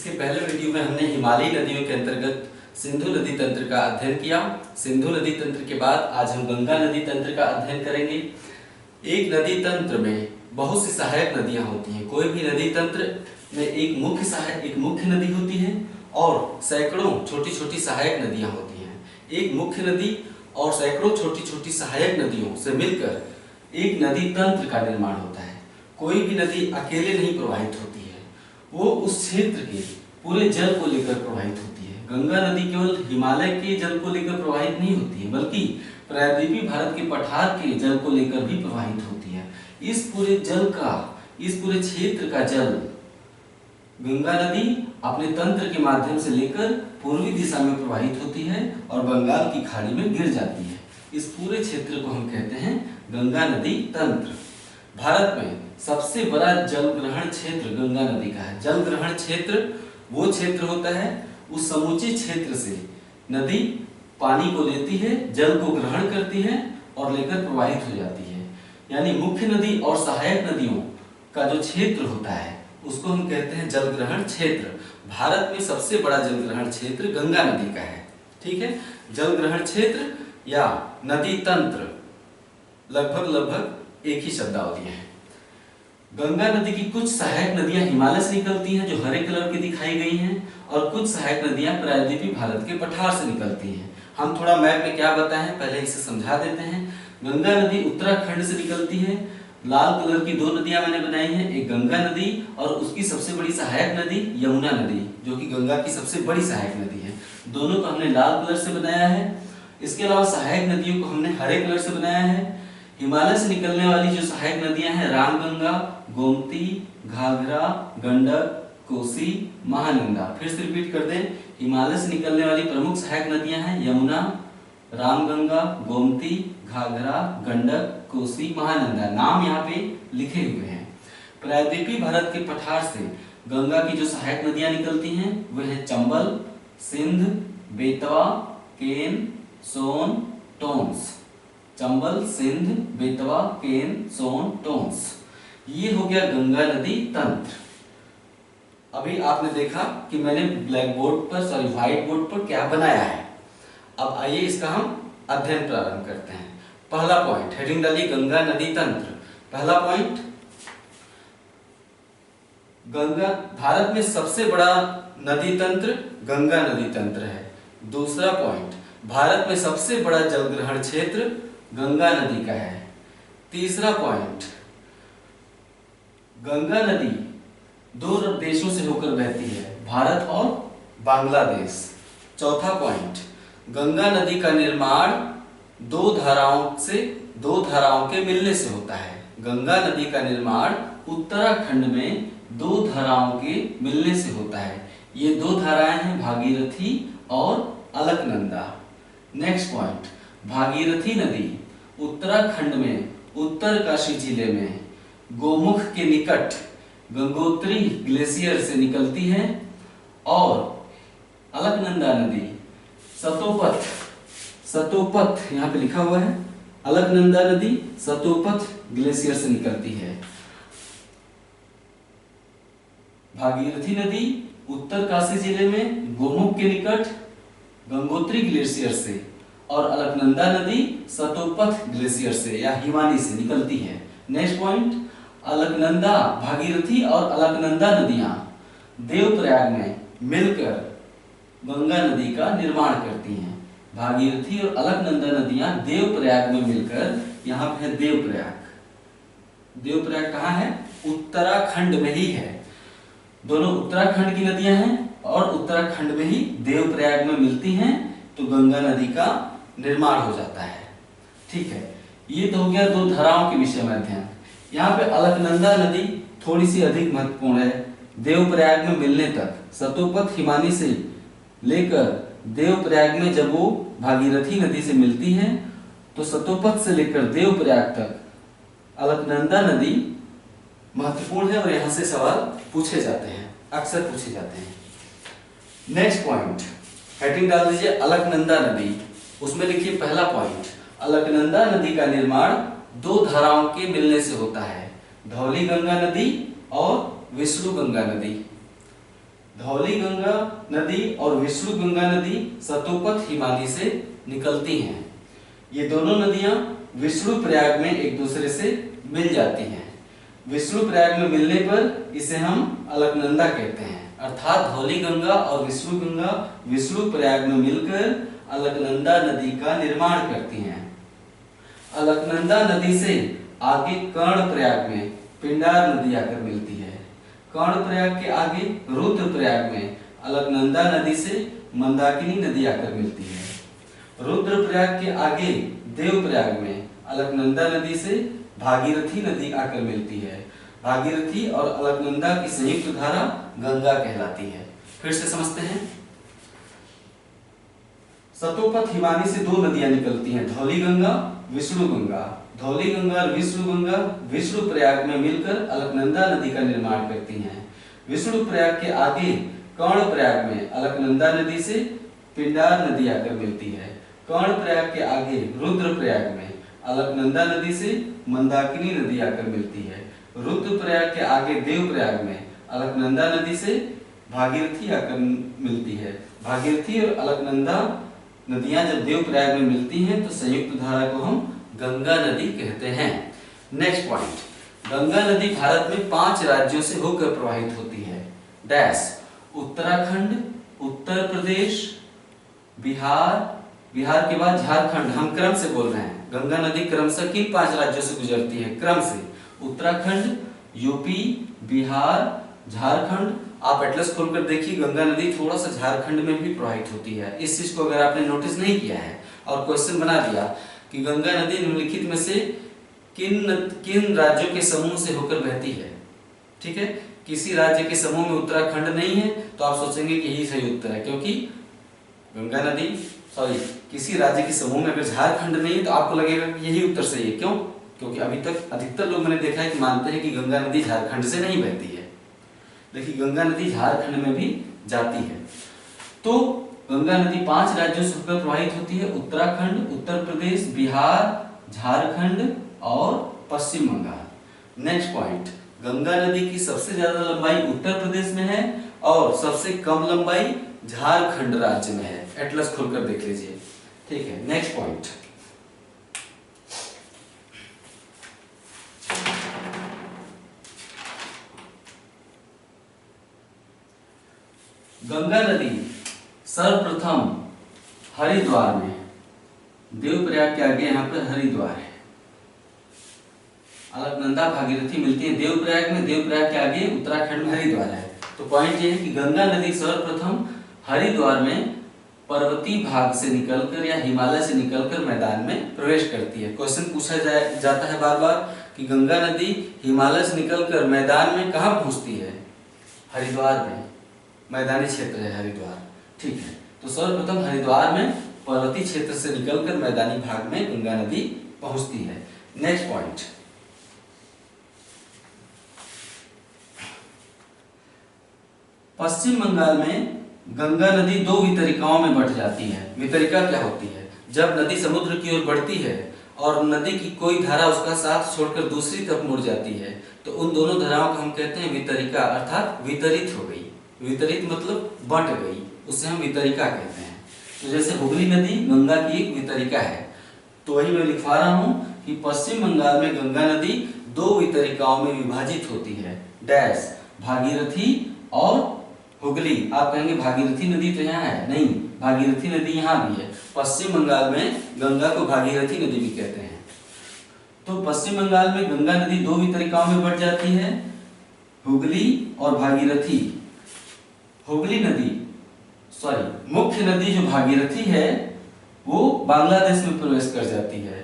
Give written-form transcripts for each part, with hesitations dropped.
इसके पहले वीडियो में हमने हिमालयी नदियों के अंतर्गत सिंधु नदी तंत्र का अध्ययन किया। सिंधु नदी तंत्र के बाद आज हम गंगा नदी तंत्र का अध्ययन करेंगे। एक नदी तंत्र में बहुत सी सहायक नदियां होती हैं। कोई भी नदी तंत्र में एक मुख्य नदी होती है और सैकड़ों छोटी छोटी सहायक नदियां होती हैं। एक मुख्य नदी और सैकड़ों छोटी छोटी सहायक नदियों से मिलकर एक नदी तंत्र का निर्माण होता है। कोई भी नदी अकेले नहीं प्रवाहित होती है, वो उस क्षेत्र के पूरे जल को लेकर प्रवाहित होती है। गंगा नदी केवल हिमालय के जल को लेकर प्रवाहित नहीं होती है, बल्कि प्रायद्वीपीय भारत के पठार के जल को लेकर भी प्रवाहित होती है। इस पूरे क्षेत्र का जल गंगा नदी अपने तंत्र के माध्यम से लेकर पूर्वी दिशा में प्रवाहित होती है और बंगाल की खाड़ी में गिर जाती है। इस पूरे क्षेत्र को हम कहते हैं गंगा नदी तंत्र। भारत में सबसे बड़ा जल ग्रहण क्षेत्र गंगा नदी का है। जल ग्रहण क्षेत्र वो क्षेत्र होता है, उस समूचे क्षेत्र से नदी पानी को लेती है, जल को ग्रहण करती है और लेकर प्रवाहित हो जाती है। यानी मुख्य नदी और सहायक नदियों का जो क्षेत्र होता है उसको हम कहते हैं जल ग्रहण क्षेत्र। भारत में सबसे बड़ा जल ग्रहण क्षेत्र गंगा नदी का है। ठीक है, जल ग्रहण क्षेत्र या नदी तंत्र लगभग एक ही शब्दावली है। गंगा नदी की कुछ सहायक नदियां हिमालय से निकलती हैं जो हरे कलर की दिखाई गई हैं, और कुछ सहायक नदियां प्रायद्वीपीय भारत के पठार से निकलती हैं। हम थोड़ा मैप में क्या बताएं पहले इसे समझा देते हैं। गंगा नदी उत्तराखंड से निकलती है। लाल कलर की दो नदियां मैंने बनाई हैं, एक गंगा नदी और उसकी सबसे बड़ी सहायक नदी यमुना नदी, जो कि गंगा की सबसे बड़ी सहायक नदी है। दोनों को हमने लाल कलर से बनाया है। इसके अलावा सहायक नदियों को हमने हरे कलर से बनाया है। हिमालय से निकलने वाली जो सहायक नदियां हैं रामगंगा, गोमती, घाघरा, गंडक, कोसी, महानंदा। फिर से रिपीट कर दें, हिमालय से निकलने वाली प्रमुख सहायक नदियां हैं यमुना, रामगंगा, गोमती, घाघरा, गंडक, कोसी, महानंदा। नाम यहाँ पे लिखे हुए हैं। प्रायद्वीपीय भारत के पठार से गंगा की जो सहायक नदियां निकलती हैं वह है चंबल, सिंध, बेतवा, केन, सोन, टोंस। चंबल, सिंध, बेतवा, केन, सोन, टोंस। ये हो गया गंगा नदी तंत्र। अभी आपने देखा कि मैंने व्हाइट बोर्ड पर क्या बनाया है। अब आइए इसका हम अध्ययन प्रारंभ करते हैं। पहला पॉइंट, हेडिंग डालिए गंगा नदी तंत्र। पहला पॉइंट, गंगा भारत में सबसे बड़ा नदी तंत्र गंगा नदी तंत्र है। दूसरा पॉइंट, भारत में सबसे बड़ा जल ग्रहण क्षेत्र गंगा नदी का है। तीसरा पॉइंट, गंगा नदी दो देशों से होकर बहती है, भारत और बांग्लादेश। चौथा पॉइंट, गंगा नदी का निर्माण दो धाराओं के मिलने से होता है। गंगा नदी का निर्माण उत्तराखंड में दो धाराओं के मिलने से होता है। ये दो धाराएं हैं भागीरथी और अलकनंदा। नेक्स्ट पॉइंट, भागीरथी नदी उत्तराखंड में उत्तरकाशी जिले में गोमुख के निकट गंगोत्री ग्लेशियर से निकलती है, और अलकनंदा नदी सतोपथ यहाँ पे लिखा हुआ है, अलकनंदा नदी सतोपथ ग्लेशियर से निकलती है। भागीरथी नदी उत्तरकाशी जिले में गोमुख के निकट गंगोत्री ग्लेशियर से, और अलकनंदा नदी सतोपथ ग्लेशियर से या हिमानी से निकलती है। नेक्स्ट पॉइंट, अलकनंदा, भागीरथी और अलकनंदा नदियां देवप्रयाग में मिलकर गंगा नदी का निर्माण करती हैं। भागीरथी और अलकनंदा नदियां देवप्रयाग में मिलकर, यहाँ पे है देवप्रयाग कहाँ है? उत्तराखंड में ही है। दोनों उत्तराखंड की नदियां हैं और उत्तराखंड में ही देवप्रयाग में मिलती हैं, तो गंगा नदी का निर्माण हो जाता है। ठीक है, ये तो हो गया दो धाराओं के विषय में अध्ययन। यहाँ पे अलकनंदा नदी थोड़ी सी अधिक महत्वपूर्ण है। देवप्रयाग में मिलने तक, सतोपथ हिमानी से लेकर देवप्रयाग में जब वो भागीरथी नदी से मिलती है, तो सतोपथ से लेकर देवप्रयाग तक अलकनंदा नदी महत्वपूर्ण है और यहाँ से सवाल पूछे जाते हैं, अक्सर पूछे जाते हैं। नेक्स्ट पॉइंट, हेडिंग डाल दीजिए अलकनंदा नदी। उसमें लिखिए पहला पॉइंट, अलकनंदा नदी का निर्माण दो धाराओं के मिलने से होता है, धौली गंगा नदी और विष्णु गंगा नदी। धौली गंगा नदी और विष्णु गंगा नदी सतोपथ हिमालय से निकलती हैं। ये दोनों नदियां विष्णु प्रयाग में एक दूसरे से मिल जाती हैं। विष्णु प्रयाग में मिलने पर इसे हम अलकनंदा कहते हैं। अर्थात धौली गंगा और विष्णु गंगा विष्णु प्रयाग में मिलकर अलकनंदा नदी का निर्माण करती हैं। अलकनंदा नदी से आगे कर्ण प्रयाग में पिंडार नदी आकर मिलती है। कर्ण प्रयाग के आगे रुद्र प्रयाग में अलकनंदा नदी से मंदाकिनी नदी आकर मिलती है। रुद्र प्रयाग के आगे देव प्रयाग में अलकनंदा नदी से भागीरथी नदी आकर मिलती है। भागीरथी और अलकनंदा की संयुक्त धारा गंगा कहलाती है। फिर से समझते हैं। सतोपथ हिमानी से दो नदियां निकलती हैं, धौली गंगा, विष्णु गंगा। धौली गंगा और विष्णु गंगा विष्णु प्रयाग में मिलकर अलकनंदा नदी का निर्माण करती हैं। विष्णु प्रयाग के आगे कर्ण प्रयाग में अलकनंदा नदी से पिंडार नदी आकर मिलती है। कर्ण प्रयाग के आगे रुद्र प्रयाग में अलकनंदा नदी से मंदाकिनी नदी आकर मिलती है। रुद्र प्रयाग के आगे देव प्रयाग में अलकनंदा नदी से भागीरथी आकर मिलती है। भागीरथी और अलकनंदा नदियां जब देव प्रयाग में मिलती हैं तो संयुक्त धारा को हम गंगा नदी कहते हैं। नेक्स्ट पॉइंट, गंगा नदी भारत में 5 राज्यों से होकर प्रवाहित होती है। डैश उत्तराखंड, उत्तर प्रदेश, बिहार, बिहार के बाद झारखंड। हम क्रम से बोल रहे हैं। गंगा नदी क्रमशः किन 5 राज्यों से गुजरती है? क्रम से उत्तराखंड, यूपी, बिहार, झारखंड। आप एटलस खोलकर देखिए, गंगा नदी थोड़ा सा झारखंड में भी प्रवाहित होती है। इस चीज को अगर आपने नोटिस नहीं किया है और क्वेश्चन बना दिया कि गंगा नदी निम्नलिखित में से किन राज्यों के समूह से होकर बहती है, ठीक है, किसी राज्य के समूह में उत्तराखंड नहीं है तो आप सोचेंगे कि यही सही उत्तर है, क्योंकि गंगा नदी किसी राज्य के समूह में अगर झारखंड नहीं है तो आपको लगेगा कि यही उत्तर सही है। क्यों? क्योंकि अभी तक अधिकतर लोग मैंने देखा है कि मानते हैं कि गंगा नदी झारखंड से नहीं बहती है, लेकिन गंगा नदी झारखंड में भी जाती है। तो गंगा नदी 5 राज्यों से होकर प्रवाहित होती है, उत्तराखंड, उत्तर प्रदेश, बिहार, झारखंड और पश्चिम बंगाल। नेक्स्ट पॉइंट, गंगा नदी की सबसे ज्यादा लंबाई उत्तर प्रदेश में है और सबसे कम लंबाई झारखंड राज्य में है। एटलस खोलकर देख लीजिए, ठीक है। नेक्स्ट पॉइंट, गंगा नदी सर्वप्रथम हरिद्वार में, देवप्रयाग के आगे यहाँ पर हरिद्वार है। अलकनंदा भागीरथी मिलती है देवप्रयाग में, देवप्रयाग के आगे उत्तराखंड में हरिद्वार है। तो पॉइंट ये है कि गंगा नदी सर्वप्रथम हरिद्वार में पर्वतीय भाग से निकलकर या हिमालय से निकलकर मैदान में प्रवेश करती है। क्वेश्चन पूछा जाता है बार बार कि गंगा नदी हिमालय से निकलकर मैदान में कहाँ पहुंचती है? हरिद्वार में, मैदानी क्षेत्र है हरिद्वार, ठीक है। तो सर्वप्रथम हरिद्वार में पर्वतीय क्षेत्र से निकलकर मैदानी भाग में गंगा नदी पहुंचती है। नेक्स्ट पॉइंट, पश्चिम बंगाल में गंगा नदी 2 वितरिकाओं में बंट जाती है। वितरिका क्या होती है? जब नदी समुद्र की ओर बढ़ती है और नदी की कोई धारा उसका साथ छोड़कर दूसरी तरफ मुड़ जाती है तो उन दोनों धाराओं को हम कहते हैं वितरिका, अर्थात वितरित हो गई। वितरित मतलब बंट गई, उससे हम वितरिका कहते हैं। तो जैसे हुगली नदी गंगा की एक वितरिका है, तो वही मैं लिखवा रहा हूँ कि पश्चिम बंगाल में गंगा नदी 2 वितरिकाओं में विभाजित होती है। डैश भागीरथी और हुगली। आप कहेंगे भागीरथी नदी तो यहाँ है, नहीं, भागीरथी नदी यहाँ भी है। पश्चिम बंगाल में गंगा को भागीरथी नदी भी कहते हैं। तो पश्चिम बंगाल में गंगा नदी 2 वितरिकाओं में बढ़ जाती है, हुगली और भागीरथी। हुगली नदी मुख्य नदी जो भागीरथी है वो बांग्लादेश में प्रवेश कर जाती है।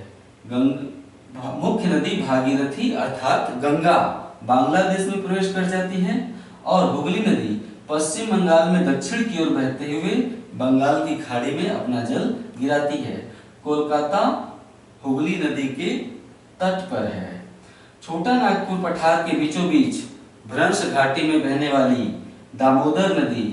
मुख्य नदी भागीरथी अर्थात गंगा बांग्लादेश में प्रवेश कर जाती है और हुगली नदी पश्चिम बंगाल में दक्षिण की ओर बहते हुए बंगाल की खाड़ी में अपना जल गिराती है। कोलकाता हुगली नदी के तट पर है। छोटा नागपुर पठार के बीचों बीच भ्रंश घाटी में बहने वाली दामोदर नदी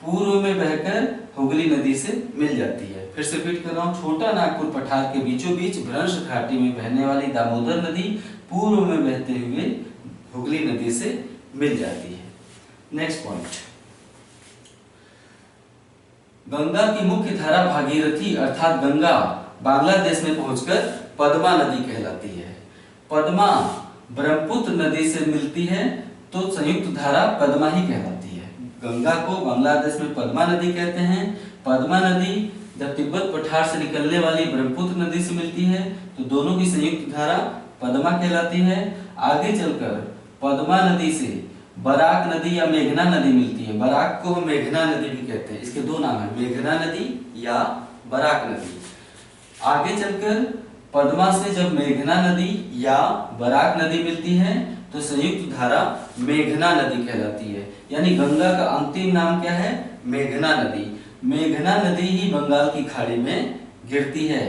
पूर्व में बहकर हुगली नदी से मिल जाती है। फिर से रिपीट कर रहा हूँ, छोटा नागपुर पठार के बीचों बीच भ्रंश घाटी में बहने वाली दामोदर नदी पूर्व में बहते हुए हुगली नदी से मिल जाती है। नेक्स्ट पॉइंट, गंगा की मुख्य धारा भागीरथी अर्थात गंगा बांग्लादेश में पहुंचकर पद्मा नदी कहलाती है। पद्मा ब्रह्मपुत्र नदी से मिलती है तो संयुक्त धारा पद्मा ही कहलाती है। गंगा को बांग्लादेश में पद्मा नदी कहते हैं। पद्मा नदी जब तिब्बत पठार से निकलने वाली ब्रह्मपुत्र नदी से मिलती है तो दोनों की संयुक्त धारा पद्मा कहलाती है। आगे चलकर पद्मा नदी से बराक नदी या मेघना नदी मिलती है। बराक को हम मेघना नदी भी कहते हैं, इसके दो नाम है, मेघना नदी या बराक नदी। आगे चलकर पद्मा से जब मेघना नदी या बराक नदी मिलती है तो संयुक्त धारा मेघना नदी कहलाती है। यानी गंगा का अंतिम नाम क्या है? मेघना नदी। मेघना नदी ही बंगाल की खाड़ी में गिरती है।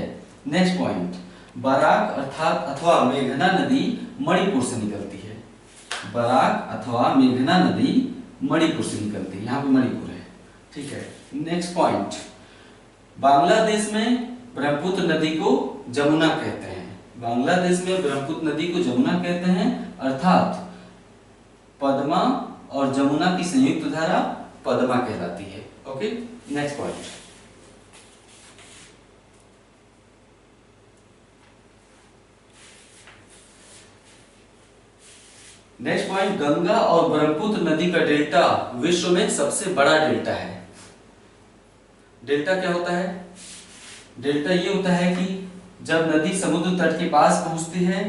नेक्स्ट पॉइंट, बराक अर्थात अथवा मेघना नदी मणिपुर से निकलती है। बराक अथवा मेघना नदी मणिपुर से निकलती है, यहाँ पे मणिपुर है, ठीक है। नेक्स्ट पॉइंट, बांग्लादेश में ब्रह्मपुत्र नदी को जमुना कहते हैं। बांग्लादेश में ब्रह्मपुत्र नदी को जमुना कहते हैं, अर्थात पद्मा और जमुना की संयुक्त धारा पद्मा कहलाती है। Okay, next point, next point, Ganga और ब्रह्मपुत्र नदी का डेल्टा विश्व में सबसे बड़ा डेल्टा है। डेल्टा क्या होता है? डेल्टा ये होता है कि जब नदी समुद्र तट के पास पहुंचती है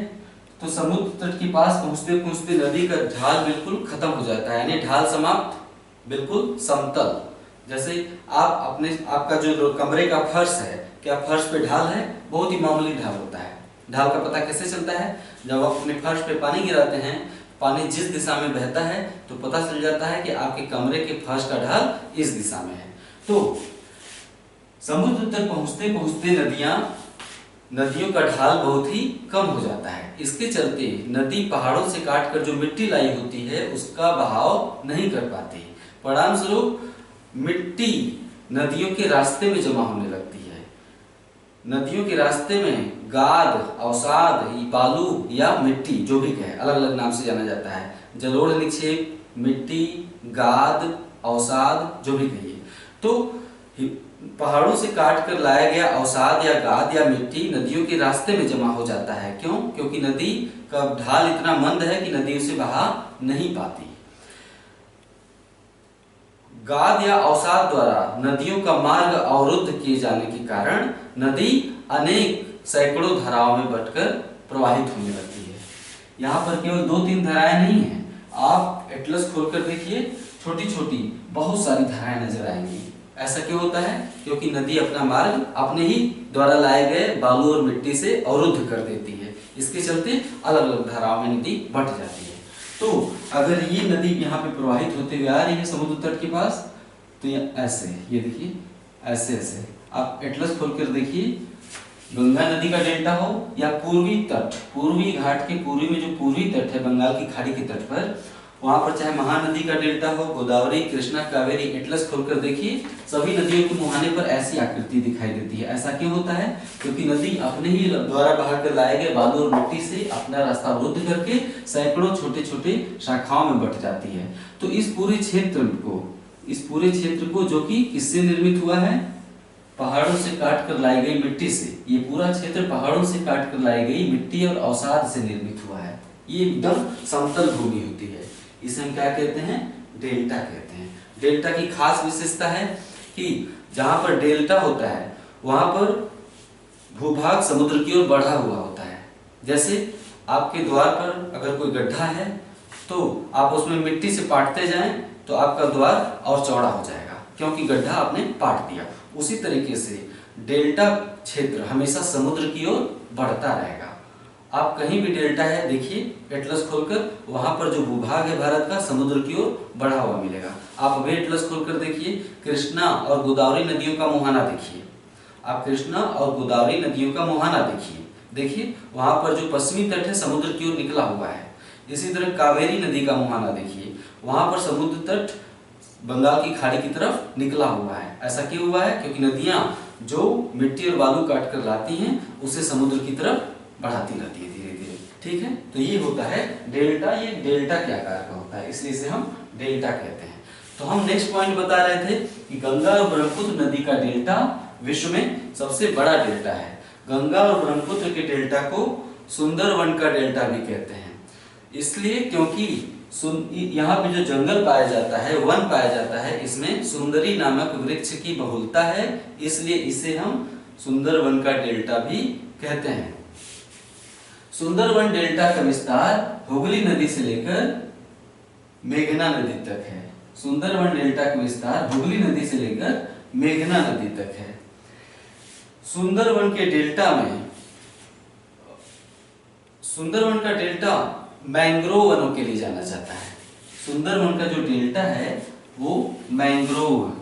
तो समुद्र तट के पास पहुंचते पहुंचते नदी का ढाल बिल्कुल खत्म हो जाता है, यानी ढाल समाप्त, बिल्कुल समतल। जैसे आपका जो कमरे का फर्श है, क्या फर्श पे ढाल है? बहुत ही मामूली ढाल होता है। ढाल का पता कैसे चलता है? जब आप अपने फर्श पे पानी गिराते हैं, पानी जिस दिशा में बहता है तो पता चल जाता है कि आपके कमरे के फर्श का ढाल इस दिशा में है। तो समुद्र तक पहुंचते पहुंचते नदियों का ढाल बहुत ही कम हो जाता है। इसके चलते नदी पहाड़ों से काटकर जो मिट्टी लाई होती है उसका बहाव नहीं कर पाती। परिणाम स्वरूप मिट्टी नदियों के रास्ते में जमा होने लगती है। नदियों के रास्ते में गाद, अवसाद, बालू या मिट्टी, जो भी कहे, अलग अलग नाम से जाना जाता है। जलोढ़ निक्षेप, मिट्टी, गाद, अवसाद, जो भी कहिए। तो पहाड़ों से काट कर लाया गया अवसाद या गाद या मिट्टी नदियों के रास्ते में जमा हो जाता है। क्यों? क्योंकि नदी का ढाल इतना मंद है कि नदी उसे बहा नहीं पाती। गाद या अवसाद द्वारा नदियों का मार्ग अवरुद्ध किए जाने के कारण नदी अनेक सैकड़ों धाराओं में बंटकर प्रवाहित होने लगती है। यहाँ पर केवल 2-3 धाराएं नहीं है, आप एटलस खोलकर देखिए, छोटी छोटी बहुत सारी धाराएं नजर आएंगी। ऐसा क्यों होता है? क्योंकि नदी अपना मार्ग अपने ही द्वारा लाए गए बालू और मिट्टी से अवरुद्ध कर देती है। इसके चलते अलग अलग धाराओं में नदी बंट जाती है। तो अगर ये नदी यहाँ पे प्रवाहित होते हुए आ रही है समुद्र तट के पास, तो ये ऐसे, ये देखिए ऐसे ऐसे, आप एटलस खोलकर देखिए, गंगा नदी का डेल्टा हो या पूर्वी तट, पूर्वी घाट के पूर्वी में जो पूर्वी तट है बंगाल की खाड़ी के तट पर, वहां पर चाहे महानदी का डेल्टा हो, गोदावरी, कृष्णा, कावेरी, एटलस खोलकर देखिए, सभी नदियों के मुहाने पर ऐसी आकृति दिखाई देती है। ऐसा क्यों होता है? क्योंकि नदी अपने ही द्वारा बहाकर लाए गए बालू और मिट्टी से अपना रास्ता अवरुद्ध करके सैकड़ों छोटे छोटे शाखाओं में बंट जाती है। तो इस पूरे क्षेत्र को जो कि किससे निर्मित हुआ है? पहाड़ों से काट कर लाई गई मिट्टी से। ये पूरा क्षेत्र पहाड़ों से काट कर लाई गई मिट्टी और अवसाद से निर्मित हुआ है। ये एकदम समतल भूमि होती है, इसे हम क्या कहते हैं? डेल्टा कहते हैं। डेल्टा की खास विशेषता है कि जहां पर डेल्टा होता है वहां पर भूभाग समुद्र की ओर बढ़ा हुआ होता है। जैसे आपके द्वार पर अगर कोई गड्ढा है तो आप उसमें मिट्टी से पाटते जाएं तो आपका द्वार और चौड़ा हो जाएगा, क्योंकि गड्ढा आपने पाट दिया। उसी तरीके से डेल्टा क्षेत्र हमेशा समुद्र की ओर बढ़ता रहेगा। आप कहीं भी डेल्टा है देखिए एटलस खोलकर, वहां पर जो भूभाग है भारत का समुद्र की ओर बढ़ा हुआ मिलेगा। आप अभी एटलस खोलकर देखिए, कृष्णा और गोदावरी नदियों का मुहाना देखिए, आप कृष्णा और गोदावरी नदियों का मुहाना देखिए वहां पर जो पश्चिमी तट है समुद्र की ओर निकला हुआ है। इसी तरह कावेरी नदी का मुहाना देखिए, वहां पर समुद्र तट बंगाल की खाड़ी की तरफ निकला हुआ है। ऐसा क्यों हुआ है? क्योंकि नदियां जो मिट्टी और बालू काट कर लाती हैं उसे समुद्र की तरफ बढ़ाती रहती है धीरे धीरे। ठीक है, तो ये होता है डेल्टा। ये डेल्टा के आकार का होता है, इसलिए इसे हम डेल्टा कहते हैं। तो हम नेक्स्ट पॉइंट बता रहे थे कि गंगा और ब्रह्मपुत्र नदी का डेल्टा विश्व में सबसे बड़ा डेल्टा है। गंगा और ब्रह्मपुत्र के डेल्टा को सुंदरवन का डेल्टा भी कहते हैं, इसलिए क्योंकि यहाँ पे जो जंगल पाया जाता है, वन पाया जाता है, इसमें सुंदरी नामक वृक्ष की बहुलता है, इसलिए इसे हम सुंदरवन का डेल्टा भी कहते हैं। सुंदरवन डेल्टा का विस्तार हुगली नदी से लेकर मेघना नदी तक है। सुंदरवन डेल्टा का विस्तार हुगली नदी से लेकर मेघना नदी तक है। सुंदरवन के डेल्टा में, सुंदरवन का डेल्टा मैंग्रोव वनों के लिए जाना जाता है। सुंदरवन का जो डेल्टा है वो मैंग्रोव,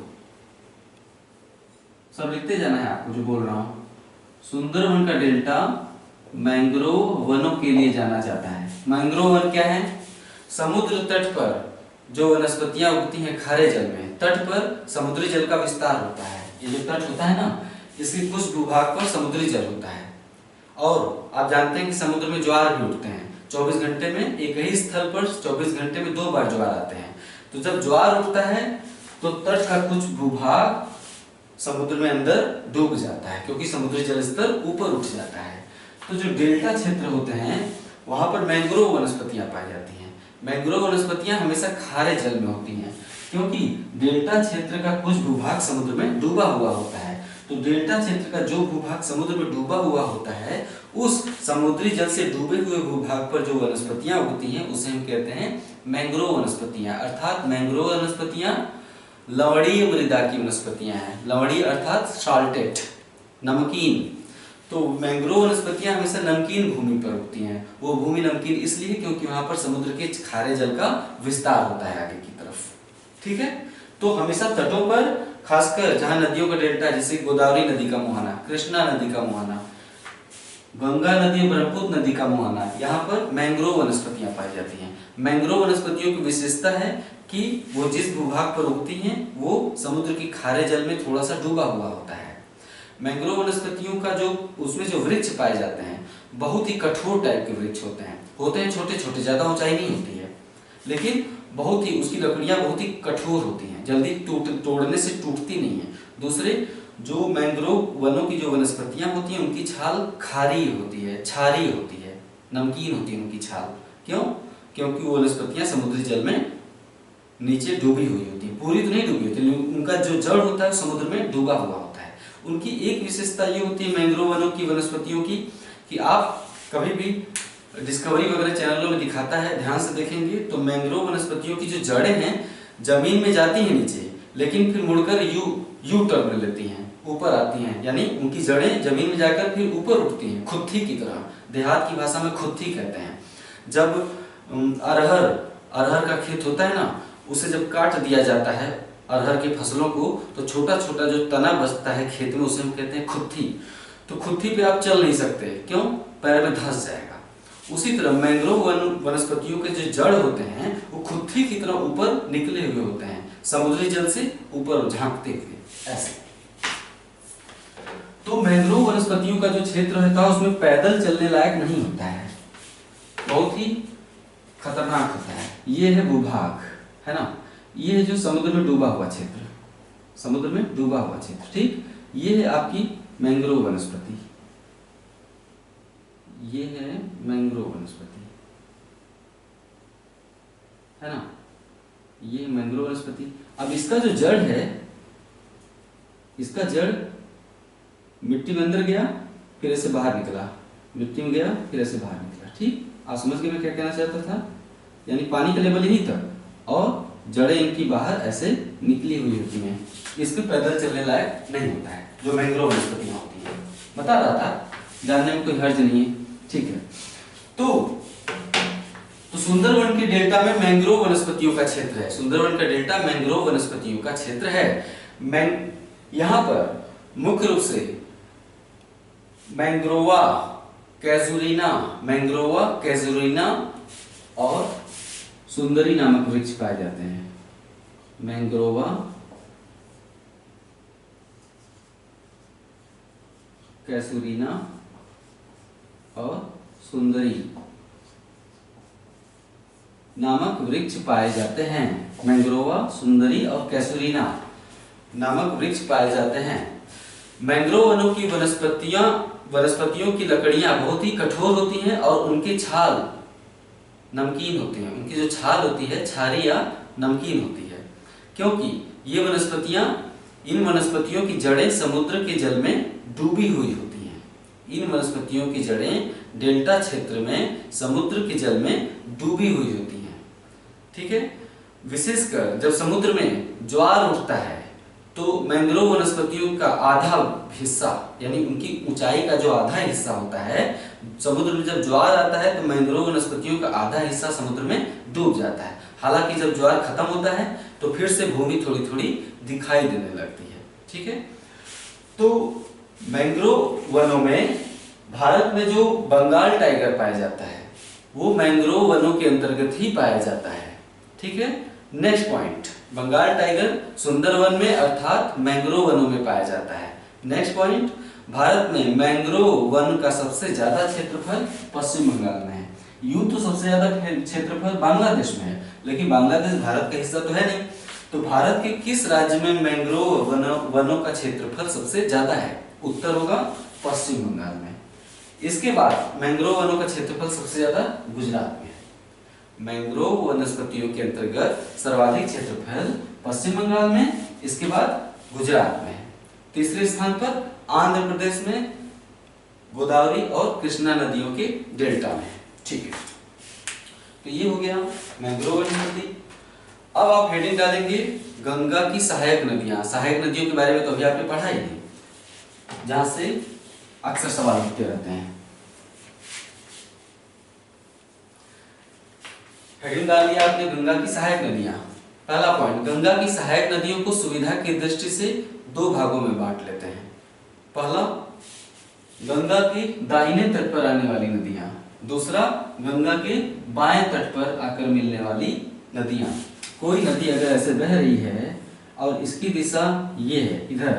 सब लिखते जाना है आपको जो बोल रहा हूं। सुंदरवन का डेल्टा मैंग्रोव वनों के लिए जाना जाता है। मैंग्रोव वन क्या है? समुद्र तट पर जो वनस्पतियां उगती हैं खारे जल में, तट पर समुद्री जल का विस्तार होता है। ये जो तट होता है ना, इसके कुछ भूभाग पर समुद्री जल होता है, और आप जानते हैं कि समुद्र में ज्वार भी उठते हैं। 24 घंटे में एक ही स्थल पर 24 घंटे में 2 बार ज्वार आते हैं। तो जब ज्वार उठता है तो तट का कुछ भूभाग समुद्र में अंदर डूब जाता है, क्योंकि समुद्री जल स्तर ऊपर उठ जाता है। तो जो डेल्टा क्षेत्र होते हैं वहां पर मैंग्रोव वनस्पतियां पाई जाती हैं। मैंग्रोव वनस्पतियां हमेशा खारे जल में होती हैं, क्योंकि डेल्टा क्षेत्र का कुछ भूभाग समुद्र में डूबा हुआ होता है। तो डेल्टा क्षेत्र का जो भूभाग समुद्र में डूबा हुआ होता है, उस समुद्री जल से डूबे हुए भूभाग पर जो वनस्पतियां उगती हैं उसे हम कहते हैं मैंग्रोव वनस्पतियां। अर्थात मैंग्रोव वनस्पतियां लवणीय मृदा की वनस्पतियां हैं। लवणीय अर्थात साल्टेड, नमकीन। तो मैंग्रोव वनस्पतियां हमेशा नमकीन भूमि पर उगती हैं। वो भूमि नमकीन इसलिए क्योंकि वहां पर समुद्र के खारे जल का विस्तार होता है आगे की तरफ। ठीक है, तो हमेशा तटों पर, खासकर जहां नदियों का डेल्टा, जैसे गोदावरी नदी का मुहाना, कृष्णा नदी का मुहाना, गंगा नदी, ब्रह्मपुत्र नदी का मुहाना, यहाँ पर मैंग्रोव वनस्पतियां पाई जाती हैं। मैंग्रोव वनस्पतियों की विशेषता है कि वो जिस भूभाग पर उगती हैं वो समुद्र की खारे जल में थोड़ा सा डूबा हुआ होता है। मैंग्रोव वनस्पतियों का जो उसमें जो वृक्ष पाए जाते हैं बहुत ही कठोर टाइप के वृक्ष होते हैं छोटे छोटे, ज्यादा ऊंचाई नहीं होती है, लेकिन बहुत ही उसकी लकड़ियां बहुत ही कठोर होती हैं, जल्दी तोड़ने से टूटती नहीं है। दूसरे, जो मैंग्रोव वनों की जो वनस्पतियां होती हैं उनकी छाल खारी होती है, क्षारीय होती है, नमकीन होती है उनकी छाल। क्यों? क्योंकि वो वनस्पतियां समुद्री जल में नीचे डूबी हुई होती है, पूरी तो नहीं डूबी होती, उनका जो जड़ होता है समुद्र में डूबा हुआ होता है। उनकी एक विशेषता ये होती है मैंग्रोव वनों की वनस्पतियों की कि आप कभी भी डिस्कवरी वगैरह चैनलों में दिखाता है, ध्यान से देखेंगे तो मैंग्रोव वनस्पतियों की जो जड़ें हैं जमीन में जाती हैं नीचे, लेकिन फिर मुड़कर यू टर्न लेती हैं, ऊपर आती हैं, यानी उनकी जड़ें जमीन में जाकर फिर ऊपर उठती हैं, खुत्ती की तरह। देहात की भाषा में खुत्ती कहते हैं। जब अरहर का खेत होता है ना, उसे जब काट दिया जाता है अरहर के फसलों को, तो छोटा छोटा जो तना बचता है खेत में उसे हम कहते हैं खुत्ती। तो खुत्ती पे आप चल नहीं सकते, क्यों? पैर में धंस जाएगा। उसी तरह मैंग्रोव वनस्पतियों के जो जड़ होते हैं वो खुत्ती की तरह ऊपर निकले हुए होते हैं, समुद्री जल से ऊपर झांकते हुए ऐसे। तो मैंग्रोव वनस्पतियों का जो क्षेत्र रहता है उसमें पैदल चलने लायक नहीं होता है, बहुत ही खतरनाक होता है। ये है भूभाग, है ना, ये है जो समुद्र में डूबा हुआ क्षेत्र, समुद्र में डूबा हुआ क्षेत्र। ठीक, ये है आपकी मैंग्रोव वनस्पति, ये है मैंग्रोव वनस्पति, है ना, ये मैंग्रोव वनस्पति। अब इसका जो जड़ है, इसका जड़ मिट्टी में अंदर गया फिर ऐसे बाहर निकला, मिट्टी में गया फिर ऐसे बाहर निकला। ठीक, आप समझ गए मैं क्या कहना चाहता था? यानी पानी का लेवल यहीं तक और जड़ें इनकी बाहर ऐसे निकली हुई होती हैं। इसमें पैदल चलने लायक नहीं होता है जो मैंग्रोव वनस्पतियां होती हैं। बता रहा था, जानने में कोई हर्ज नहीं है। ठीक है, तो सुंदरवन के डेल्टा में मैंग्रोव वनस्पतियों का क्षेत्र है। सुंदरवन का डेल्टा मैंग्रोव वनस्पतियों का क्षेत्र है। यहां पर मुख्य रूप से मैंग्रोवा कैजुरीना और सुंदरी नामक वृक्ष पाए जाते हैं। मैंग्रोवा कैसुरीना और सुंदरी नामक वृक्ष पाए जाते हैं। मैंग्रोवा, सुंदरी और कैसुरीना नामक वृक्ष पाए जाते हैं। मैंग्रोव वनों की वनस्पतियों की लकड़ियां बहुत ही कठोर होती हैं और उनके छाल नमकीन होती हैं। उनकी जो छाल होती है क्षारीय या नमकीन होती है, क्योंकि इन वनस्पतियों की जड़ें समुद्र के जल में डूबी हुई होती हैं। इन वनस्पतियों की जड़ें डेल्टा क्षेत्र में समुद्र के जल में डूबी हुई होती हैं। ठीक है। विशेषकर जब समुद्र में ज्वार उठता है तो मैंग्रोव वनस्पतियों का आधा हिस्सा, यानी उनकी ऊंचाई का जो आधा हिस्सा होता है, समुद्र में जब ज्वार आता है तो मैंग्रोव वनस्पतियों का आधा हिस्सा समुद्र में डूब जाता है। हालांकि जब ज्वार खत्म होता है तो फिर से भूमि थोड़ी थोड़ी दिखाई देने लगती है। ठीक है। तो मैंग्रोव वनों में भारत में जो बंगाल टाइगर पाया जाता है वो मैंग्रोव वनों के अंतर्गत ही पाया जाता है। ठीक है। Next point, Bengal tiger Sundarban में अर्थात मैंग्रोव वनों में पाया जाता है। नेक्स्ट पॉइंट, भारत में मैंग्रोव वन का सबसे ज्यादा क्षेत्रफल पश्चिम बंगाल में है। यूं तो सबसे ज्यादा क्षेत्रफल बांग्लादेश में है, लेकिन बांग्लादेश भारत का हिस्सा तो है नहीं। तो भारत के किस राज्य में मैंग्रोव वनों का क्षेत्रफल सबसे ज्यादा है? उत्तर होगा पश्चिम बंगाल में। इसके बाद मैंग्रोव वनों का क्षेत्रफल सबसे ज्यादा गुजरात में है। मैंग्रोव वनस्पतियों के अंतर्गत सर्वाधिक क्षेत्रफल पश्चिम बंगाल में, इसके बाद गुजरात में है। तीसरे स्थान पर आंध्र प्रदेश में गोदावरी और कृष्णा नदियों के डेल्टा में है। ठीक है। तो ये हो गया मैंग्रोव वनस्पति। अब आप हेडिंग डालेंगे गंगा की सहायक नदियां। सहायक नदियों के बारे में तो अभी आपने पढ़ा ही नहीं, जहां से अक्सर सवाल उठते रहते हैं। हेडिंग डाल दिया आपने गंगा की सहायक नदियां। पहला पॉइंट, गंगा की सहायक नदियों को सुविधा की दृष्टि से दो भागों में बांट लेते हैं। पहला, गंगा के दाहिने तट पर आने वाली नदियां। दूसरा, गंगा के बाएं तट पर आकर मिलने वाली नदियां। कोई नदी अगर ऐसे बह रही है और इसकी दिशा ये है इधर,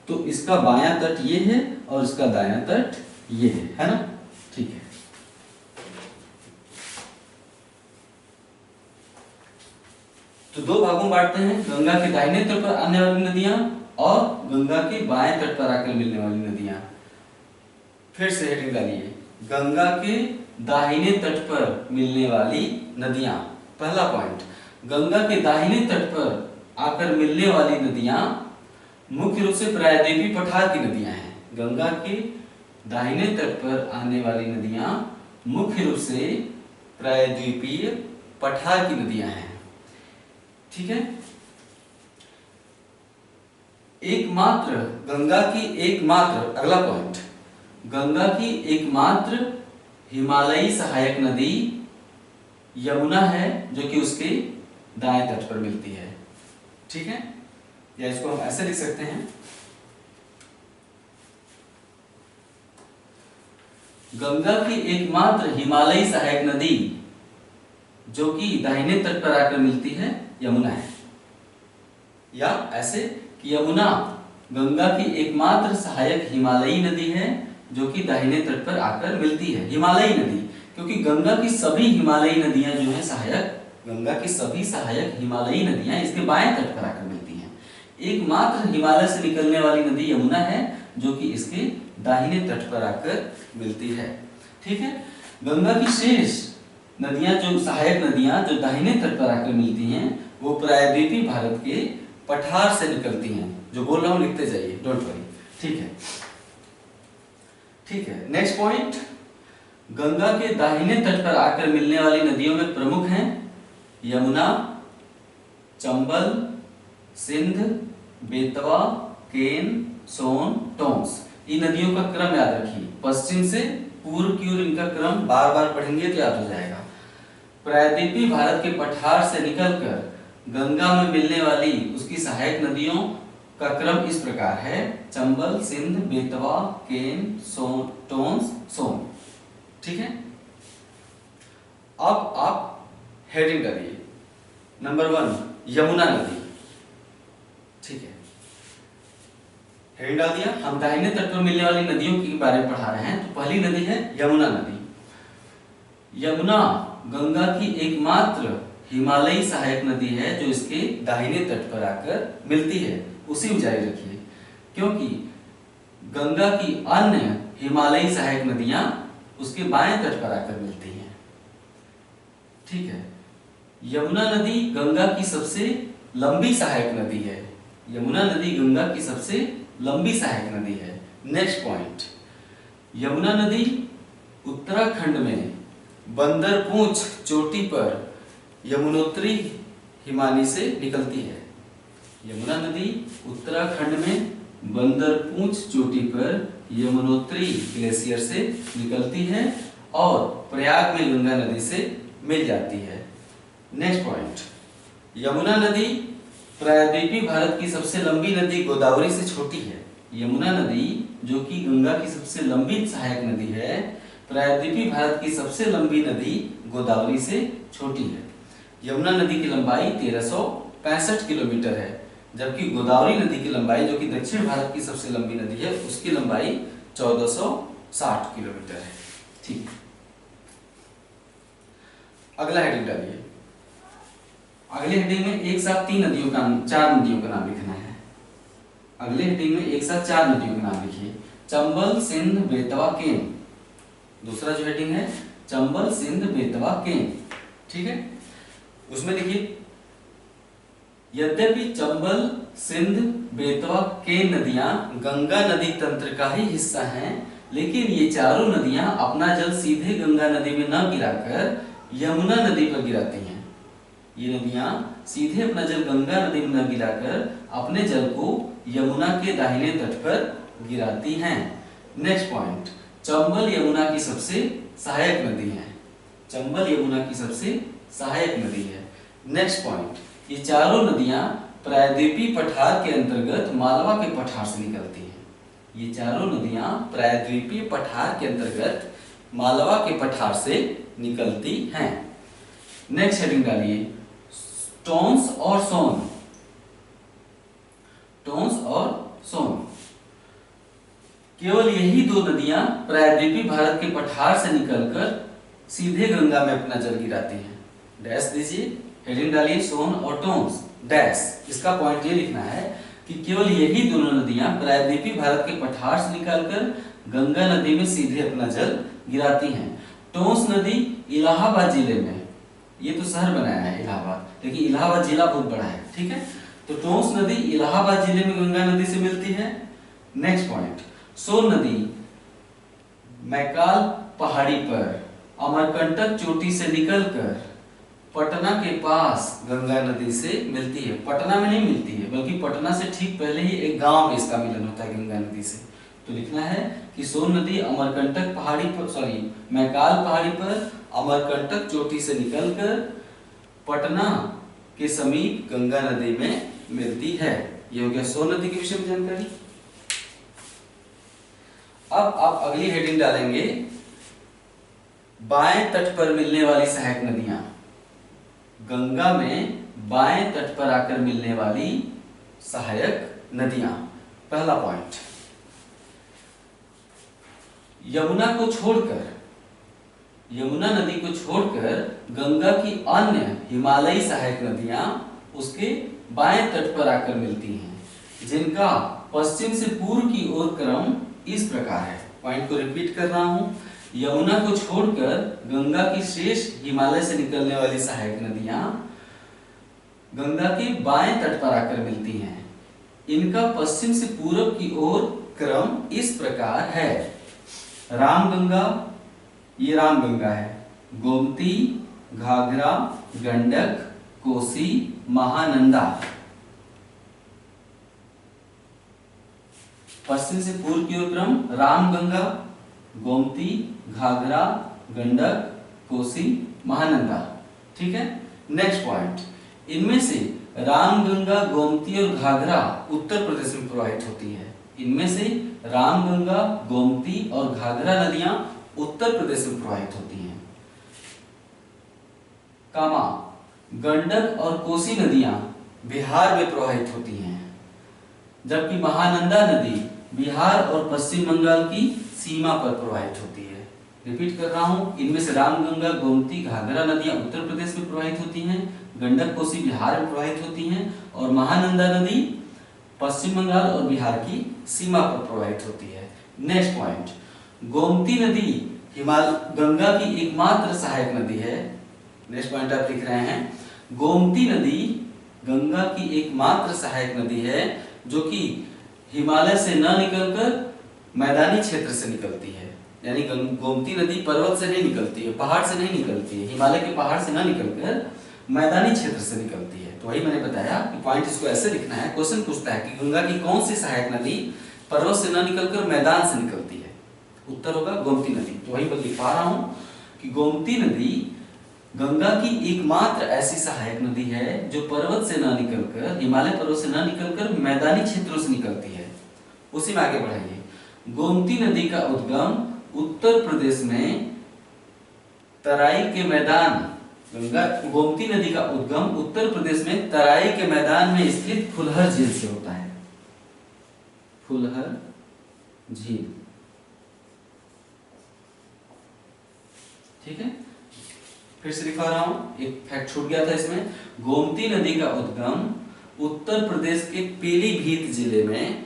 तो इसका बायां तट ये है और इसका दायां तट ये है ना? ठीक है। तो दो भागों में बांटते हैं, गंगा के दाहिने तट पर आने वाली नदियां और गंगा के बाएं तट पर आकर मिलने वाली नदियां। फिर से हेडिंग डालिए, गंगा के दाहिने तट पर मिलने वाली नदियां। पहला पॉइंट, गंगा के दाहिने तट पर आकर मिलने वाली नदियां मुख्य रूप से प्रायद्वीपीय पठार की नदियां हैं। गंगा के दाहिने तट पर आने वाली नदियां मुख्य रूप से प्रायद्वीपीय पठार की नदियां हैं। ठीक है। अगला पॉइंट, गंगा की एकमात्र हिमालयी सहायक नदी यमुना है, जो कि उसके दाएं तट पर मिलती है। ठीक है, या इसको हम ऐसे लिख सकते हैं, गंगा की एकमात्र हिमालयी सहायक नदी जो कि दाहिने तट पर आकर मिलती है यमुना है। या ऐसे कि यमुना गंगा की एकमात्र सहायक हिमालयी नदी है जो कि दाहिने तट पर आकर मिलती है। हिमालयी नदी, क्योंकि गंगा की सभी हिमालयी नदियां जो हैं सहायक, गंगा की सभी सहायक हिमालयी नदियां इसके बाएं तट पर आकर मिलती हैं। एकमात्र हिमालय से निकलने वाली नदी यमुना है जो कि इसके दाहिने तट पर आकर मिलती है। ठीक है। गंगा की शेष नदियां, जो सहायक नदियां जो दाहिने तट पर आकर मिलती हैं, वो प्रायद्वीपीय भारत के पठार से निकलती हैं। जो बोल रहा हूं लिखते जाइए, डोंट वरी। ठीक है। ठीक है। नेक्स्ट पॉइंट, गंगा के दाहिने तट पर आकर मिलने वाली नदियों में प्रमुख हैं यमुना, चंबल, सिंध, बेतवा, केन, सोन, टोंस। इन नदियों का क्रम याद रखिए, पश्चिम से पूर्व की ओर इनका क्रम बार बार पढ़ेंगे तो याद हो जाएगा। प्रायद्वीपीय भारत के पठार से निकलकर गंगा में मिलने वाली उसकी सहायक नदियों का क्रम इस प्रकार है: चंबल, सिंध, बेतवा, केन, सोन, टोंस, सोन। ठीक है। अब आप हेडिंग करिए, नंबर 1 यमुना नदी। ठीक है, हेडिंग डाल दिया। हम दाहिने तट पर मिलने वाली नदियों के बारे में पढ़ा रहे हैं, तो पहली नदी है यमुना नदी। यमुना गंगा की एकमात्र हिमालयी सहायक नदी है जो इसके दाहिने तट पर आकर मिलती है। उसी को जारी रखिए, क्योंकि गंगा की अन्य हिमालयी सहायक नदियां उसके बाएं तट पर आकर मिलती हैं। ठीक है, यमुना नदी गंगा की सबसे लंबी सहायक नदी है। यमुना नदी गंगा की सबसे लंबी सहायक नदी है। नेक्स्ट पॉइंट, यमुना नदी उत्तराखंड में बंदरपूंछ चोटी पर यमुनोत्री हिमानी से निकलती है। यमुना नदी उत्तराखंड में बंदरपूंछ चोटी पर यमुनोत्री ग्लेशियर से निकलती है और प्रयाग में गंगा नदी से मिल जाती है। नेक्स्ट पॉइंट, यमुना नदी प्रायद्वीपीय भारत की सबसे लंबी नदी गोदावरी से छोटी है। यमुना नदी जो कि गंगा की सबसे लंबी सहायक नदी है, प्रायद्वीपीय भारत की सबसे लंबी नदी गोदावरी से छोटी है। यमुना नदी की लंबाई 1365 किलोमीटर है, जबकि गोदावरी नदी की लंबाई जो कि दक्षिण भारत की सबसे लंबी नदी है उसकी लंबाई 1460 किलोमीटर है। ठीक, अगला हेडिंग डालिए। अगले हेडिंग में एक साथ चार नदियों का नाम लिखना है। अगले हेडिंग में एक साथ 4 नदियों का नाम लिखिए। चंबल, सिंध, बेतवा, केन। दूसरा जो हेडिंग है चंबल, सिंध, बेतवा, केन। ठीक है, उसमें देखिए, यद्यपि चंबल, सिंध, बेतवा, केन नदियां गंगा नदी तंत्र का ही हिस्सा हैं, लेकिन ये चारों नदियां अपना जल सीधे गंगा नदी में न गिराकर यमुना नदी पर गिराती हैं। ये नदियां सीधे अपना जल गंगा नदी में न गिराकर अपने जल को यमुना के दाहिने तट पर गिराती हैं। नेक्स्ट पॉइंट, चंबल यमुना की सबसे सहायक नदी है। चंबल यमुना की सबसे सहायक नदी है। नेक्स्ट पॉइंट, ये चारों नदियां प्रायद्वीपीय पठार के अंतर्गत मालवा के पठार से निकलती हैं। ये चारों नदियां प्रायद्वीपीय पठार के अंतर्गत मालवा के पठार से निकलती हैं। नेक्स्ट हेडिंग डालिए, टोंस और सोन। टोंस और सोन, केवल यही 2 नदियां प्रायद्वीपीय भारत के पठार से निकलकर सीधे गंगा में अपना जल गिराती हैं। डैश दीजिए, हेडिंग डालिए सोन और टोंस डैश। इसका पॉइंट ये लिखना है कि केवल यही दोनों नदियां प्रायद्वीपीय भारत के पठार से निकलकर गंगा नदी में सीधे अपना जल गिराती हैं। टोंस नदी इलाहाबाद जिले में, ये तो शहर बनाया है इलाहाबाद, लेकिन इलाहाबाद जिला बहुत बड़ा है। ठीक है, तो टोंस नदी इलाहाबाद जिले में गंगा नदी से मिलती है। नेक्स्ट पॉइंट, सोन नदी मैकाल पहाड़ी पर अमरकंटक चोटी से निकलकर पटना के पास गंगा नदी से मिलती है। पटना में नहीं मिलती है, बल्कि पटना से ठीक पहले ही एक गांव में इसका मिलन होता है गंगा नदी से। तो लिखना है कि सोन नदी अमरकंटक पहाड़ी पर मैकाल पहाड़ी पर अमरकंटक चोटी से निकलकर पटना के समीप गंगा नदी में मिलती है। ये हो गया सोन नदी के विषय में जानकारी। अब आप अगली हेडिंग डालेंगे, बाएं तट पर मिलने वाली सहायक नदियां। गंगा में बाएं तट पर आकर मिलने वाली सहायक नदियां। पहला पॉइंट, यमुना नदी को छोड़कर गंगा की अन्य हिमालयी सहायक नदियां उसके बाएं तट पर आकर मिलती हैं, जिनका पश्चिम से पूर्व की ओर क्रम इस प्रकार है। पॉइंट को रिपीट कर रहा हूं, यमुना को छोड़कर गंगा की शेष हिमालय से निकलने वाली सहायक नदियां गंगा के बाएं तट पर आकर मिलती हैं। इनका पश्चिम से पूर्व की ओर क्रम इस प्रकार है। रामगंगा, ये रामगंगा है, गोमती, घाघरा, गंडक, कोसी, महानंदा। पश्चिम से पूर्व की ओर क्रम रामगंगा, गोमती, घाघरा, गंडक, कोसी, महानंदा। ठीक है, नेक्स्ट पॉइंट, इनमें से रामगंगा, गोमती और घाघरा उत्तर प्रदेश में प्रवाहित होती है। इनमें से रामगंगा, गोमती और घाघरा नदियां उत्तर प्रदेश में प्रवाहित होती हैं। कामा, गंडक और कोसी नदियां बिहार में प्रवाहित होती हैं, जबकि महानंदा नदी बिहार और पश्चिम बंगाल की सीमा पर प्रवाहित होती है। रिपीट कर रहा हूं, इनमें से रामगंगा, गोमती, घाघरा नदियां उत्तर प्रदेश में प्रवाहित होती हैं, गंडक, कोसी बिहार में प्रवाहित होती हैं और महानंदा नदी पश्चिम बंगाल और बिहार की सीमा पर प्रवाहित होती है। नेक्स्ट पॉइंट, गोमती नदी गंगा की एकमात्र सहायक नदी है। नेक्स्ट पॉइंट आप लिख रहे हैं, गोमती नदी गंगा की एकमात्र सहायक नदी है जो कि हिमालय से न निकलकर मैदानी क्षेत्र से निकलती है। यानी गोमती नदी पर्वत से नहीं निकलती है, पहाड़ से नहीं निकलती है, हिमालय के पहाड़ से न निकलकर मैदानी क्षेत्र से निकलती है। तो वही मैंने बताया कि पॉइंट इसको ऐसे लिखना है। क्वेश्चन पूछता है कि गंगा की कौन सी सहायक नदी पर्वत से न निकलकर मैदान से निकलती है, उत्तर होगा गोमती नदी। तो वही मैं लिखा रहा हूं कि गोमती नदी गंगा की एकमात्र ऐसी सहायक नदी है जो पर्वत से न निकलकर, हिमालय पर्वत से न निकलकर मैदानी क्षेत्रों से निकलती है। उसी में आगे बढ़ाइए, गोमती नदी का उद्गम उत्तर प्रदेश में तराई के मैदान, गोमती नदी का उद्गम उत्तर प्रदेश में तराई के मैदान में स्थित फुलहर झील से होता है। फुलहर झील, ठीक है। फिर से दिखा रहा हूं, एक फैक्ट छूट गया था इसमें। गोमती नदी का उद्गम उत्तर प्रदेश के पीलीभीत जिले में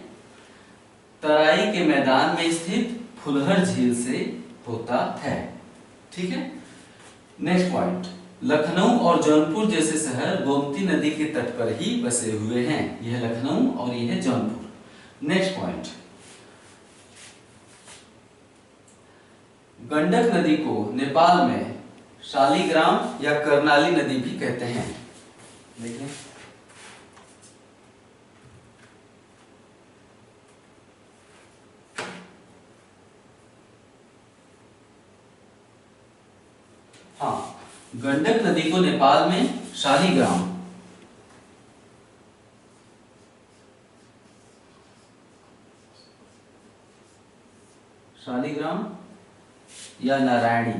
तराई के मैदान में स्थित फुलहर झील से होता है, ठीक है। नेक्स्ट पॉइंट, लखनऊ और जौनपुर जैसे शहर गोमती नदी के तट पर ही बसे हुए हैं। यह लखनऊ और यह है जौनपुर। नेक्स्ट पॉइंट, गंडक नदी को नेपाल में शालिग्राम या कर्णाली नदी भी कहते हैं। देखिए, हाँ, गंडक नदी को नेपाल में शालिग्राम, शालिग्राम या नारायणी,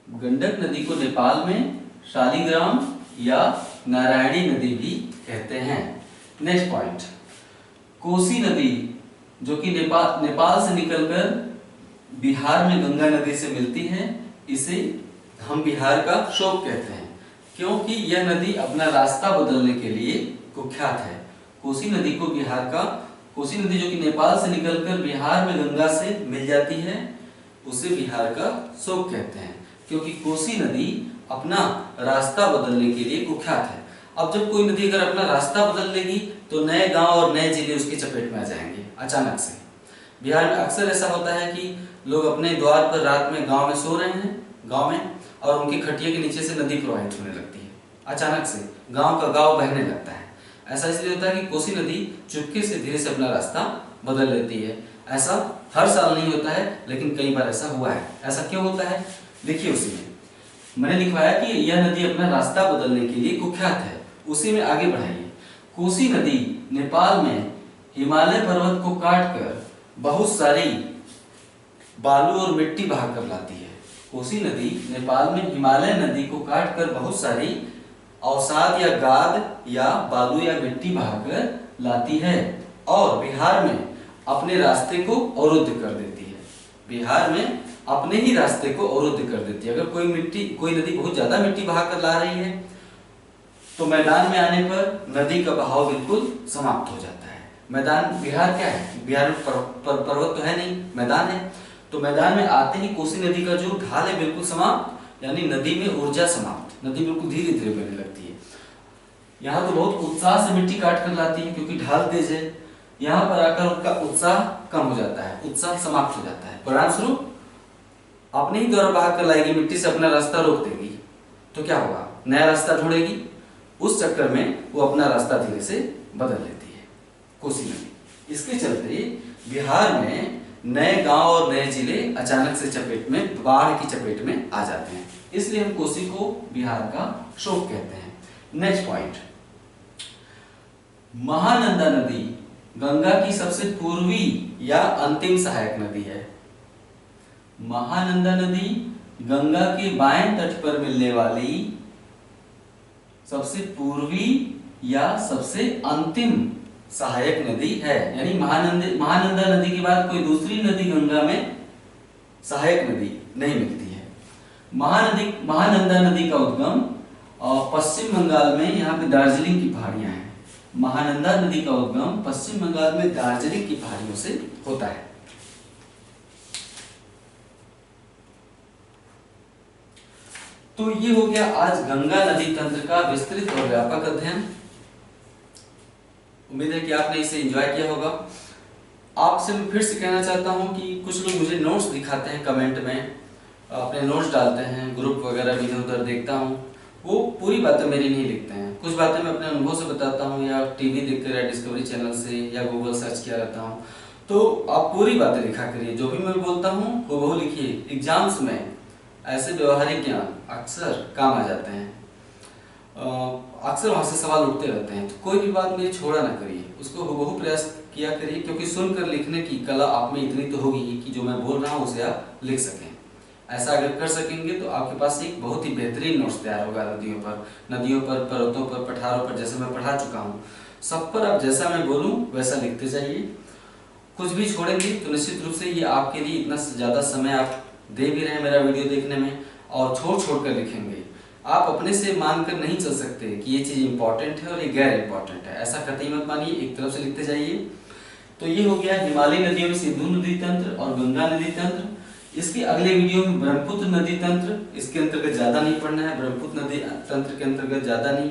गंडक नदी को नेपाल में शालिग्राम या नारायणी नदी भी कहते हैं। नेक्स्ट पॉइंट, कोसी नदी जो कि नेपाल से निकलकर बिहार में गंगा नदी से मिलती है, इसे हम बिहार का शोक कहते हैं क्योंकि यह नदी अपना रास्ता बदलने के लिए कुख्यात है। कोसी नदी को कोसी नदी जो कि नेपाल से निकलकर बिहार में गंगा से मिल जाती है, उसे बिहार का शोक कहते हैं क्योंकि कोसी नदी अपना रास्ता बदलने के लिए कुख्यात है। अब जब कोई नदी अगर अपना रास्ता बदल लेगी तो नए गांव और नए जिले उसकी चपेट में आ जाएंगे अचानक से। बिहार में अक्सर ऐसा होता है कि लोग अपने द्वार पर रात में गांव में सो रहे हैं, गांव में, और उनकी खटिया के नीचे से नदी प्रवाहित होने लगती है। अचानक से गांव का गांव बहने लगता है। ऐसा इसलिए होता है कि कोसी नदी चुपके से धीरे से अपना रास्ता बदल लेती है। ऐसा हर साल नहीं होता है, लेकिन कई बार ऐसा हुआ है। ऐसा क्यों होता है, देखिए उसी में मैंने लिखवाया कि यह नदी अपना रास्ता बदलने के लिए कुख्यात है। उसी में आगे बढ़ाइए, कोसी नदी नेपाल में हिमालय पर्वत को काटकर बहुत सारी बालू और मिट्टी बहाकर लाती है। कोसी नदी नेपाल में हिमालय नदी को काटकर बहुत सारी अवसाद या गाद या बालू या मिट्टी बहाकर लाती है और बिहार में अपने रास्ते को अवरुद्ध कर देती है। बिहार में अपने ही रास्ते को अवरुद्ध कर देती है। अगर कोई नदी बहुत ज्यादा मिट्टी बहाकर ला रही है तो मैदान में आने पर नदी का बहाव बिल्कुल समाप्त हो जाता है। मैदान, बिहार क्या है, बिहार में पर्वत तो है नहीं, मैदान है। तो मैदान में आते ही कोसी नदी का जो ढाल है बिल्कुल समाप्त, यानी नदी में ऊर्जा समाप्त, नदी बिल्कुल धीरे धीरे बहने लगती है। यहाँ तो बहुत उत्साह से मिट्टी काट कर लाती है क्योंकि ढाल तेज है। यहाँ पर आकर उनका उत्साह कम हो जाता है, उत्साह समाप्त हो जाता है। परिणाम स्वरूप अपने ही द्वारा बहा कर लाएगी, मिट्टी से अपना रास्ता रोक देगी। तो क्या होगा, नया रास्ता ढूंढेगी। उस चक्कर में वो अपना रास्ता धीरे से बदल लेती है कोसी नदी। इसके चलते बिहार में नए गांव और नए जिले अचानक से चपेट में, बाढ़ की चपेट में आ जाते हैं। इसलिए हम कोसी को बिहार का शोक कहते हैं। नेक्स्ट पॉइंट, महानंदा नदी गंगा की सबसे पूर्वी या अंतिम सहायक नदी है। महानंदा नदी गंगा के बाएं तट पर मिलने वाली सबसे पूर्वी या सबसे अंतिम सहायक नदी है। यानी महानंदा नदी के बाद कोई दूसरी नदी गंगा में सहायक नदी नहीं मिलती है। महानंदा नदी का उद्गम पश्चिम बंगाल में, यहाँ पे दार्जिलिंग की पहाड़ियां हैं। महानंदा नदी का उद्गम पश्चिम बंगाल में दार्जिलिंग की पहाड़ियों से होता है। तो ये हो गया आज गंगा नदी तंत्र का विस्तृत और व्यापक अध्ययन। उम्मीद है कि आपने इसे एंजॉय किया होगा। आपसे मैं फिर से कहना चाहता हूं कि कुछ लोग मुझे नोट्स दिखाते हैं, कमेंट में अपने नोट्स डालते हैं, ग्रुप वगैरह भी उधर देखता हूं, वो पूरी बातें मेरी नहीं लिखते हैं। कुछ बातें मैं अपने अनुभव से बताता हूं, या टीवी देखकर, या डिस्कवरी चैनल से, या गूगल सर्च किया रहता हूं। तो आप पूरी बातें लिखा करिए, जो भी मैं बोलता हूं वो लिखिए। एग्जाम्स में ऐसे व्यवहारिक ज्ञान अक्सर काम आ जाते हैं, अक्सर वहां से सवाल उठते रहते हैं। तो कोई भी बात मेरी छोड़ा ना करिए, उसको हुबहू प्रयास किया करिए, क्योंकि सुनकर लिखने की कला आप में इतनी तो होगी ही कि जो मैं बोल रहा हूँ उसे आप लिख सकें। ऐसा अगर कर सकेंगे तो आपके पास एक बहुत ही बेहतरीन नोट्स तैयार होगा। नदियों पर, पर्वतों पर, पठारों पर, जैसे मैं पढ़ा चुका हूँ, सब पर आप जैसा मैं बोलूँ वैसा लिखते जाइए। कुछ भी छोड़ेंगे तो निश्चित रूप से ये आपके लिए इतना ज़्यादा समय आप दे भी रहे हैं मेरा वीडियो देखने में, और छोड़ कर लिखेंगे। आप अपने से मानकर नहीं चल सकते कि ये चीज़ इंपॉर्टेंट है और ये गैर इंपॉर्टेंट है, ऐसा कतई मत मानिए, एक तरफ से लिखते जाइए। तो ये हो गया हिमालयी नदियों में सिंधु नदी तंत्र और गंगा नदी तंत्र। इसके अगले वीडियो में ब्रह्मपुत्र नदी तंत्र, इसके अंतर्गत ज्यादा नहीं पढ़ना है, ब्रह्मपुत्र नदी तंत्र के अंतर्गत ज्यादा नहीं,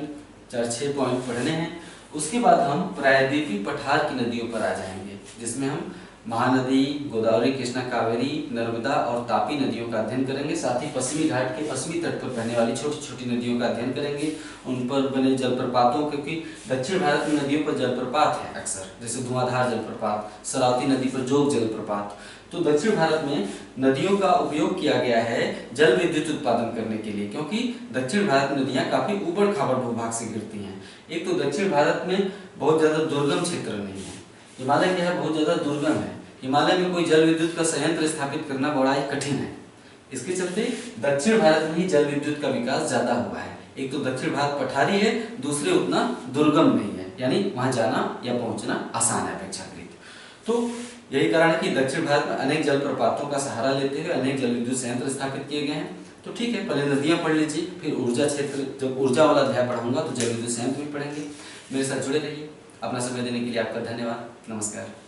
4-6 पॉइंट पढ़ने हैं। उसके बाद हम प्रायद्वीपीय पठार की नदियों पर आ जाएंगे, जिसमें हम महानदी, गोदावरी, कृष्णा, कावेरी, नर्मदा और तापी नदियों का अध्ययन करेंगे। साथ ही पश्चिमी घाट के पश्चिमी तट पर बहने वाली छोटी छोटी नदियों का अध्ययन करेंगे, उन पर बने जलप्रपातों, क्योंकि दक्षिण भारत में नदियों पर जलप्रपात है अक्सर, जैसे धुआंधार जलप्रपात, सरावती नदी पर जोग जलप्रपात। तो दक्षिण भारत में नदियों का उपयोग किया गया है जल विद्युत उत्पादन करने के लिए, क्योंकि दक्षिण भारत में नदियां काफी ऊबड़ खाबड़ भूभाग से गिरती हैं। एक तो दक्षिण भारत में बहुत ज्यादा दुर्गम क्षेत्र नहीं है, हिमालय क्या है, बहुत ज्यादा दुर्गम है। हिमालय में कोई जल विद्युत का संयंत्र स्थापित करना बड़ा ही कठिन है। इसके चलते दक्षिण भारत में ही जल विद्युत का विकास ज्यादा हुआ है। एक तो दक्षिण भारत पठारी है, दूसरे उतना दुर्गम नहीं है, यानी वहां जाना या पहुंचना आसान है अपेक्षाकृत। तो यही कारण है कि दक्षिण भारत में अनेक जलप्रपातों का सहारा लेते हुए अनेक जल विद्युत संयंत्र स्थापित किए गए हैं। तो ठीक है, पहले नदियां पढ़ लीजिए, फिर ऊर्जा क्षेत्र, जब ऊर्जा वाला अध्याय पढ़ाऊंगा तो जल विद्युत संयंत्र भी पढ़ेंगे। मेरे साथ जुड़े रहिए। अपना समय देने के लिए आपका धन्यवाद। नमस्कार।